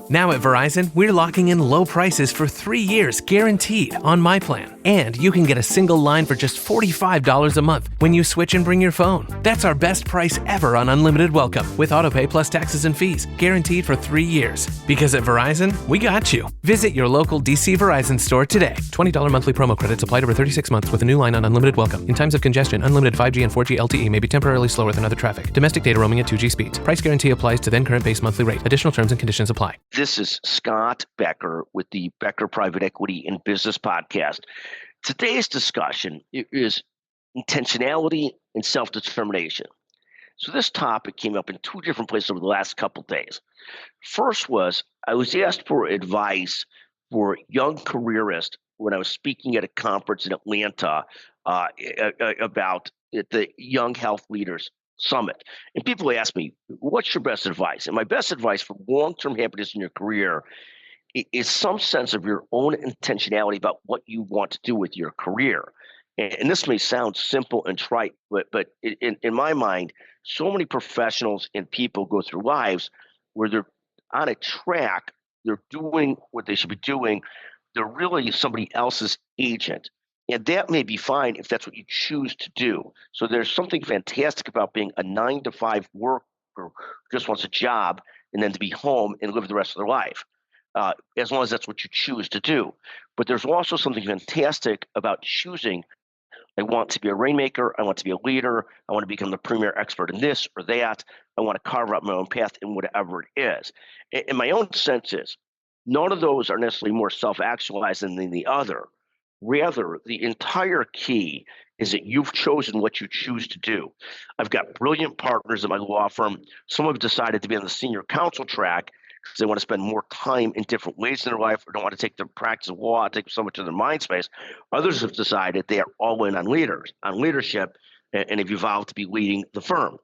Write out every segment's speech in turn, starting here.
Now at Verizon, we're locking in low prices for 3 years guaranteed on my plan. And you can get a single line for just $45 a month when you switch and bring your phone. That's our best price ever on unlimited welcome with autopay plus taxes and fees, guaranteed for 3 years. Because at Verizon, we got you. Visit your local DC Verizon store today. $20 monthly promo credits applied over 36 months with a new line on unlimited welcome. In times of congestion, unlimited 5G and 4G LTE may be temporarily slower than other traffic. Domestic data roaming at 2G speeds. Price guarantee applies to then current base monthly rate. Additional terms and conditions apply. This is Scott Becker with the Becker Private Equity and Business Podcast. Today's discussion is intentionality and self-determination. So this topic came up in two different places over the last couple of days. First was I was asked for advice for young careerists when I was speaking at a conference in Atlanta about the Young Health Leaders Summit. And people ask me, what's your best advice? And my best advice for long-term happiness in your career is some sense of your own intentionality about what you want to do with your career. And this may sound simple and trite, but in my mind, so many professionals and people go through lives where they're on a track, they're doing what they should be doing, they're really somebody else's agent. And that may be fine if that's what you choose to do. So there's something fantastic about being a 9-to-5 worker who just wants a job and then to be home and live the rest of their life, as long as that's what you choose to do. But there's also something fantastic about choosing, I want to be a rainmaker, I want to be a leader, I want to become the premier expert in this or that, I want to carve out my own path in whatever it is. And my own sense is, none of those are necessarily more self-actualizing than the other. Rather, the entire key is that you've chosen what you choose to do. I've got brilliant partners at my law firm. Some have decided to be on the senior counsel track because they want to spend more time in different ways in their life or don't want to take the practice of law, take so much of their mind space. Others have decided they are all in on leadership, and have evolved to be leading the firm.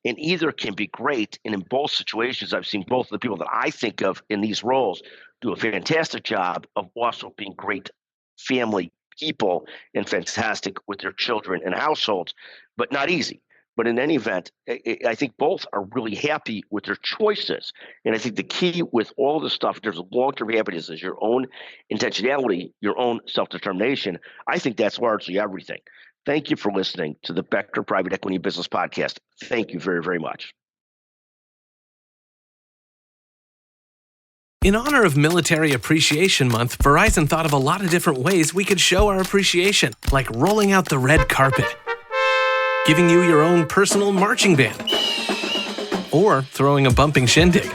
And either can be great, and in both situations, I've seen both of the people that I think of in these roles do a fantastic job of also being great family people and fantastic with their children and households, but not easy. But in any event, I think both are really happy with their choices. And I think the key with all this stuff, there's a long-term happiness, is your own intentionality, your own self-determination. I think that's largely everything. Thank you for listening to the Becker Private Equity Business Podcast. Thank you very, very much. In honor of Military Appreciation Month, Verizon thought of a lot of different ways we could show our appreciation, like rolling out the red carpet, giving you your own personal marching band, or throwing a bumping shindig.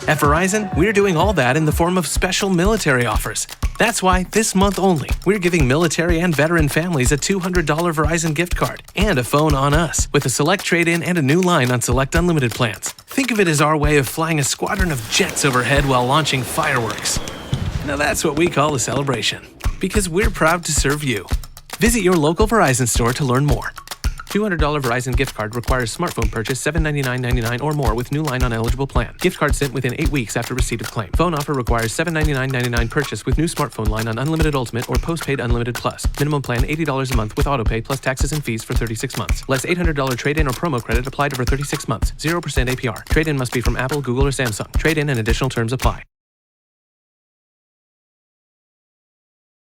At Verizon, we're doing all that in the form of special military offers. That's why, this month only, we're giving military and veteran families a $200 Verizon gift card and a phone on us, with a select trade-in and a new line on select unlimited plans. Think of it as our way of flying a squadron of jets overhead while launching fireworks. Now that's what we call a celebration, because we're proud to serve you. Visit your local Verizon store to learn more. $200 Verizon gift card requires smartphone purchase $799.99 or more with new line on eligible plan. Gift card sent within 8 weeks after receipt of claim. Phone offer requires $799.99 purchase with new smartphone line on Unlimited Ultimate or Postpaid Unlimited Plus. Minimum plan $80 a month with autopay plus taxes and fees for 36 months. Less $800 trade-in or promo credit applied over 36 months. 0% APR. Trade-in must be from Apple, Google, or Samsung. Trade-in and additional terms apply.